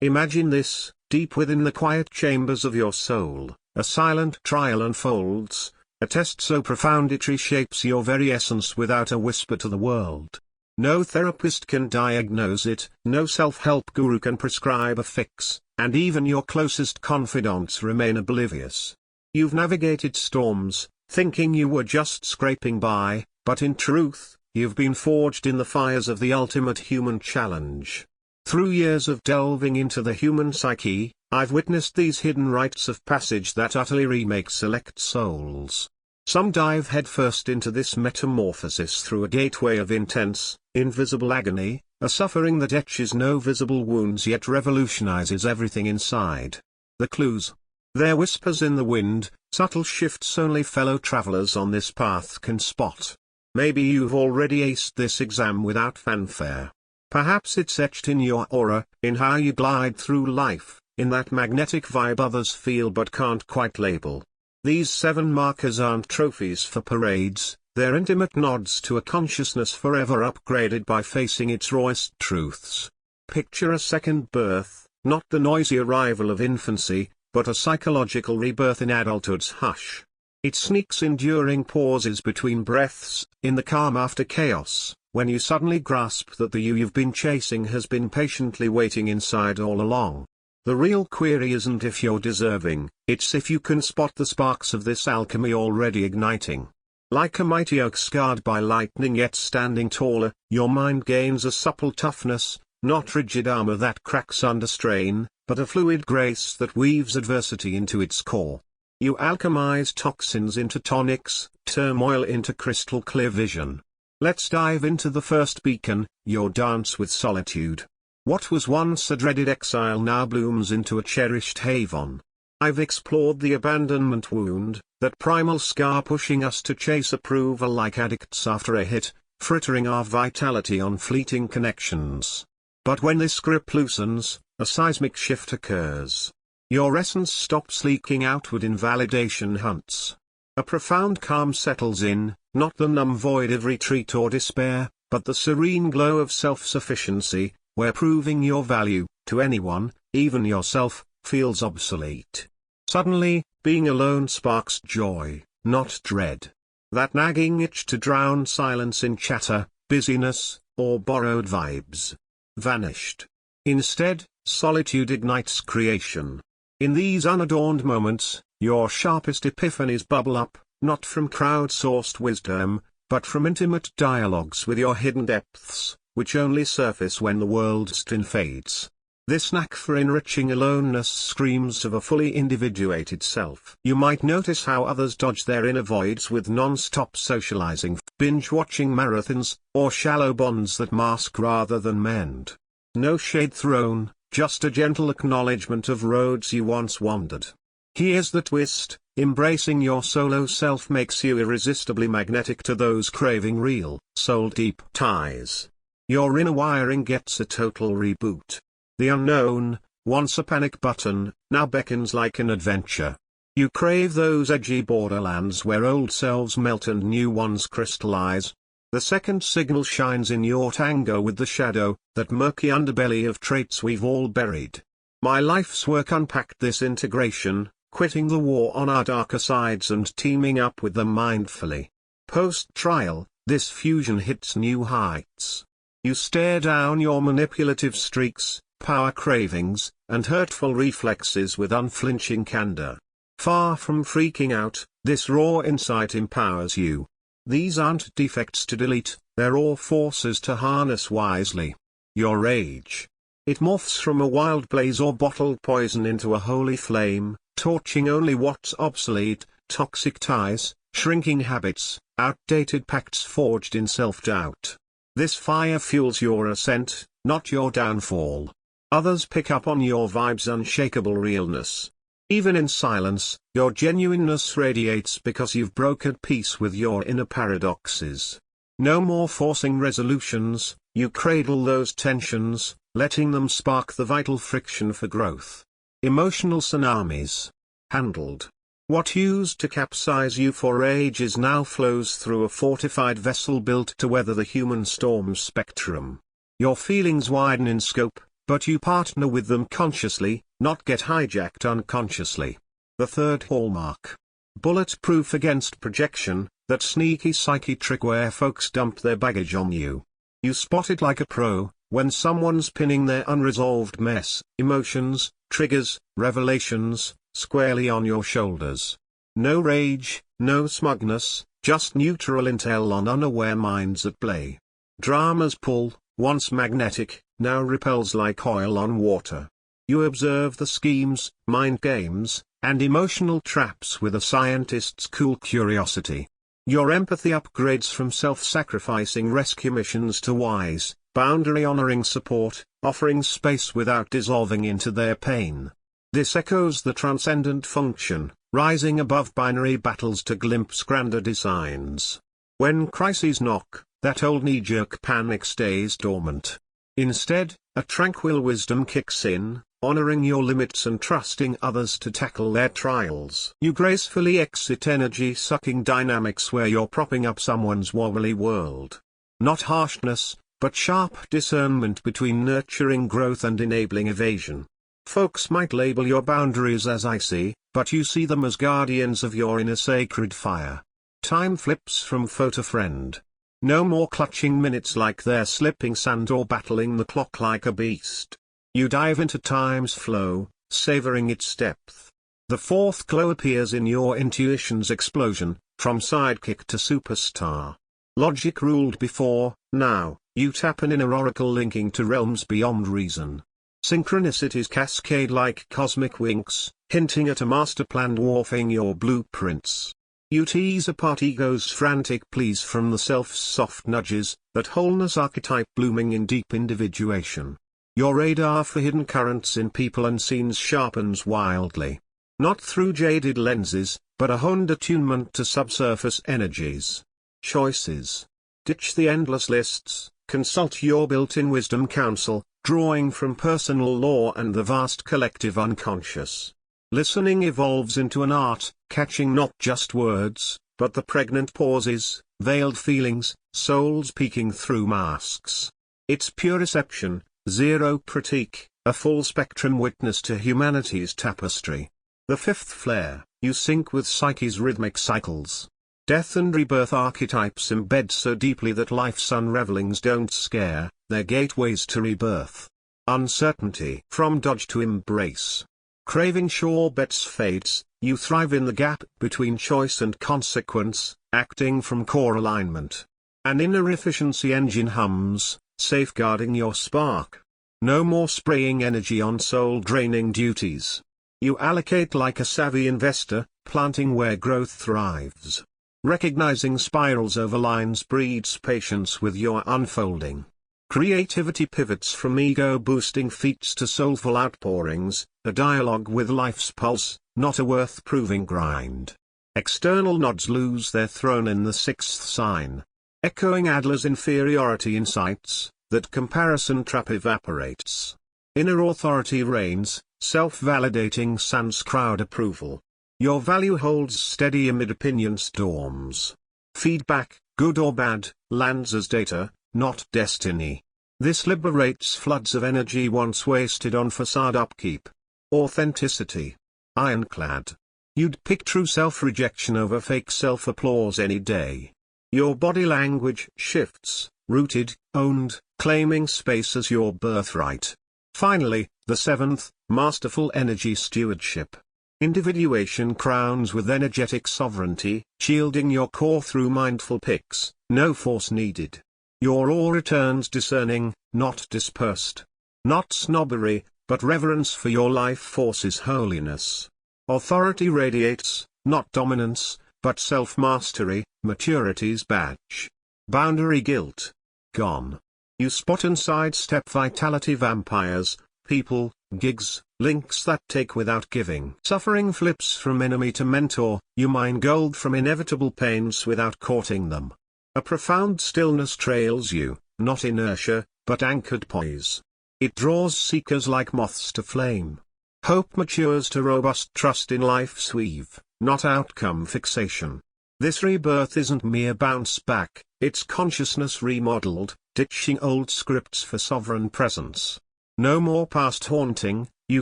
Imagine this: deep within the quiet chambers of your soul, a silent trial unfolds, a test so profound it reshapes your very essence without a whisper to the world. No therapist can diagnose it, no self-help guru can prescribe a fix, and even your closest confidants remain oblivious. You've navigated storms, thinking you were just scraping by, but in truth, you've been forged in the fires of the ultimate human challenge. Through years of delving into the human psyche, I've witnessed these hidden rites of passage that utterly remake select souls. Some dive headfirst into this metamorphosis through a gateway of intense, invisible agony, a suffering that etches no visible wounds yet revolutionizes everything inside. The clues. They're whispers in the wind, subtle shifts only fellow travelers on this path can spot. Maybe you've already aced this exam without fanfare. Perhaps it's etched in your aura, in how you glide through life, in that magnetic vibe others feel but can't quite label. These 7 markers aren't trophies for parades, they're intimate nods to a consciousness forever upgraded by facing its rawest truths. Picture a second birth, not the noisy arrival of infancy, but a psychological rebirth in adulthood's hush. It sneaks in during pauses between breaths, in the calm after chaos, when you suddenly grasp that the you've been chasing has been patiently waiting inside all along. The real query isn't if you're deserving, it's if you can spot the sparks of this alchemy already igniting. Like a mighty oak scarred by lightning yet standing taller, your mind gains a supple toughness, not rigid armor that cracks under strain, but a fluid grace that weaves adversity into its core. You alchemize toxins into tonics, turmoil into crystal clear vision. Let's dive into the first beacon, your dance with solitude. What was once a dreaded exile now blooms into a cherished haven. I've explored the abandonment wound, that primal scar pushing us to chase approval like addicts after a hit, frittering our vitality on fleeting connections. But when this grip loosens, a seismic shift occurs. Your essence stops leaking outward in validation hunts. A profound calm settles in, not the numb void of retreat or despair, but the serene glow of self-sufficiency, where proving your value, to anyone, even yourself, feels obsolete. Suddenly, being alone sparks joy, not dread. That nagging itch to drown silence in chatter, busyness, or borrowed vibes vanished. Instead, solitude ignites creation. In these unadorned moments, your sharpest epiphanies bubble up, not from crowd-sourced wisdom, but from intimate dialogues with your hidden depths, which only surface when the world's tin fades. This knack for enriching aloneness screams of a fully individuated self. You might notice how others dodge their inner voids with non-stop socializing, binge-watching marathons, or shallow bonds that mask rather than mend. No shade thrown, just a gentle acknowledgement of roads you once wandered. Here's the twist: embracing your solo self makes you irresistibly magnetic to those craving real, soul-deep ties. Your inner wiring gets a total reboot. The unknown, once a panic button, now beckons like an adventure. You crave those edgy borderlands where old selves melt and new ones crystallize. The second signal shines in your tango with the shadow, that murky underbelly of traits we've all buried. My life's work unpacked this integration, quitting the war on our darker sides and teaming up with them mindfully. Post-trial, this fusion hits new heights. You stare down your manipulative streaks, power cravings, and hurtful reflexes with unflinching candor. Far from freaking out, this raw insight empowers you. These aren't defects to delete, they're raw forces to harness wisely. Your rage. It morphs from a wild blaze or bottled poison into a holy flame, torching only what's obsolete, toxic ties, shrinking habits, outdated pacts forged in self-doubt. This fire fuels your ascent, not your downfall. Others pick up on your vibe's unshakable realness. Even in silence, your genuineness radiates because you've brokered peace with your inner paradoxes. No more forcing resolutions, you cradle those tensions, letting them spark the vital friction for growth. Emotional tsunamis. Handled. What used to capsize you for ages now flows through a fortified vessel built to weather the human storm spectrum. Your feelings widen in scope, but you partner with them consciously, not get hijacked unconsciously. The third hallmark. Bulletproof against projection, that sneaky psyche trick where folks dump their baggage on you. You spot it like a pro, when someone's pinning their unresolved mess, emotions, triggers, revelations, squarely on your shoulders. No rage, no smugness, just neutral intel on unaware minds at play. Drama's pull, once magnetic, now repels like oil on water. You observe the schemes, mind games, and emotional traps with a scientist's cool curiosity. Your empathy upgrades from self-sacrificing rescue missions to wise, boundary-honoring support, offering space without dissolving into their pain. This echoes the transcendent function, rising above binary battles to glimpse grander designs. When crises knock, that old knee-jerk panic stays dormant. Instead, a tranquil wisdom kicks in, honoring your limits and trusting others to tackle their trials. You gracefully exit energy-sucking dynamics where you're propping up someone's wobbly world. Not harshness, but sharp discernment between nurturing growth and enabling evasion. Folks might label your boundaries as icy, but you see them as guardians of your inner sacred fire. Time flips from foe to friend. No more clutching minutes like they're slipping sand or battling the clock like a beast. You dive into time's flow, savoring its depth. The fourth glow appears in your intuition's explosion, from sidekick to superstar. Logic ruled before, now, you tap an inner oracle linking to realms beyond reason. Synchronicities cascade like cosmic winks, hinting at a master plan dwarfing your blueprints. You tease apart ego's frantic pleas from the self's soft nudges, that wholeness archetype blooming in deep individuation. Your radar for hidden currents in people and scenes sharpens wildly. Not through jaded lenses, but a honed attunement to subsurface energies. Choices. Ditch the endless lists, consult your built-in wisdom council, drawing from personal law and the vast collective unconscious. Listening evolves into an art, catching not just words, but the pregnant pauses, veiled feelings, souls peeking through masks. It's pure reception, zero critique, a full-spectrum witness to humanity's tapestry. The fifth flare, you sync with psyche's rhythmic cycles. Death and rebirth archetypes embed so deeply that life's unravelings don't scare, they're gateways to rebirth. Uncertainty from dodge to embrace. Craving sure bets fates, you thrive in the gap between choice and consequence, acting from core alignment. An inner efficiency engine hums, safeguarding your spark. No more spraying energy on soul-draining duties. You allocate like a savvy investor, planting where growth thrives. Recognizing spirals over lines breeds patience with your unfolding. Creativity pivots from ego-boosting feats to soulful outpourings, a dialogue with life's pulse, not a worth-proving grind. External nods lose their throne in the sixth sign. Echoing Adler's inferiority insights, that comparison trap evaporates. Inner authority reigns, self-validating sans crowd approval. Your value holds steady amid opinion storms. Feedback, good or bad, lands as data, not destiny. This liberates floods of energy once wasted on facade upkeep. Authenticity. Ironclad. You'd pick true self-rejection over fake self-applause any day. Your body language shifts, rooted, owned, claiming space as your birthright. Finally, the seventh, masterful energy stewardship. Individuation crowns with energetic sovereignty, shielding your core through mindful picks, no force needed. Your aura turns discerning, not dispersed. Not snobbery, but reverence for your life force's holiness. Authority radiates, not dominance, but self-mastery, maturity's badge. Boundary guilt. Gone. You spot and sidestep vitality vampires, people, gigs, links that take without giving. Suffering flips from enemy to mentor, you mine gold from inevitable pains without courting them. A profound stillness trails you, not inertia, but anchored poise. It draws seekers like moths to flame. Hope matures to robust trust in life's weave, not outcome fixation. This rebirth isn't mere bounce back, it's consciousness remodeled, ditching old scripts for sovereign presence. No more past haunting, you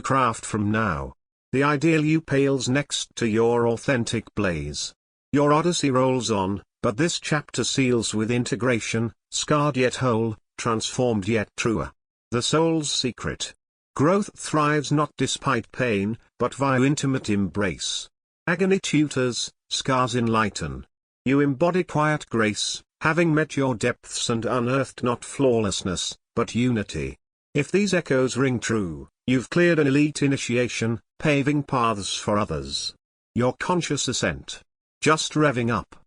craft from now. The ideal you pales next to your authentic blaze. Your odyssey rolls on, but this chapter seals with integration, scarred yet whole, transformed yet truer. The soul's secret. Growth thrives not despite pain, but via intimate embrace. Agony tutors, scars enlighten. You embody quiet grace, having met your depths and unearthed not flawlessness, but unity. If these echoes ring true, you've cleared an elite initiation, paving paths for others. Your conscious ascent. Just revving up.